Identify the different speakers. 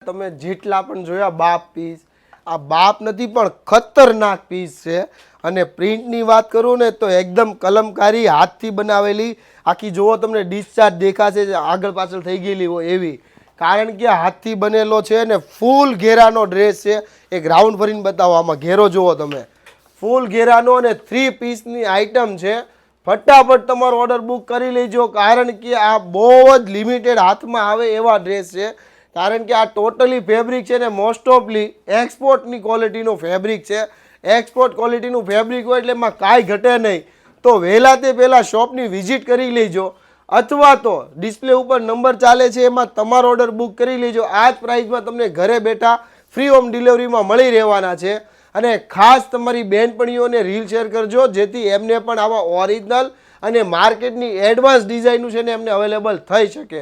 Speaker 1: તમે જેટલા પણ જોયા બાપ પીસ, આ બાપ નથી પણ ખતરનાક પીસ છે. અને પ્રિન્ટની વાત કરું ને તો એકદમ કલમકારી હાથથી બનાવેલી, આખી જુઓ તમને ડિસ્ચાર્જ દેખાશે આગળ પાછળ થઈ ગયેલી હોય એવી, કારણ કે હાથથી બનેલો છે ને ફૂલ ઘેરાનો ડ્રેસ છે. એક રાઉન્ડ ભરીને બતાવો, આમાં ઘેરો જુઓ તમે, ફૂલ ઘેરાનો અને 3 પીસની આઇટમ છે. ફટાફટ તમારો ઓર્ડર બુક કરી લેજો, કારણ કે આ બહુ જ લિમિટેડ હાથમાં આવે એવા ડ્રેસ છે. કારણ કે આ ટોટલી ફેબ્રિક છે ને મોસ્ટ ઓફલી એક્સપોર્ટની ક્વોલિટીનું ફેબ્રિક છે. એક્સપોર્ટ ક્વોલિટીનું ફેબ્રિક હોય એટલે એમાં કાંઈ ઘટે નહીં. તો વહેલા તે પહેલાં શોપની વિઝિટ કરી લેજો, અથવા તો ડિસ્પ્લે ઉપર નંબર ચાલે છે એમાં તમારો ઓર્ડર બુક કરી લેજો. આ જ પ્રાઇસમાં તમને ઘરે બેઠા ફ્રી હોમ ડિલિવરીમાં મળી રહેવાના છે. અને ખાસ તમારી બહેનપણીઓને રીલ શેર કરજો, જેથી એમને પણ આવા ઓરિજિનલ અને માર્કેટની એડવાન્સ ડિઝાઇનનું છે ને એમને અવેલેબલ થઈ શકે.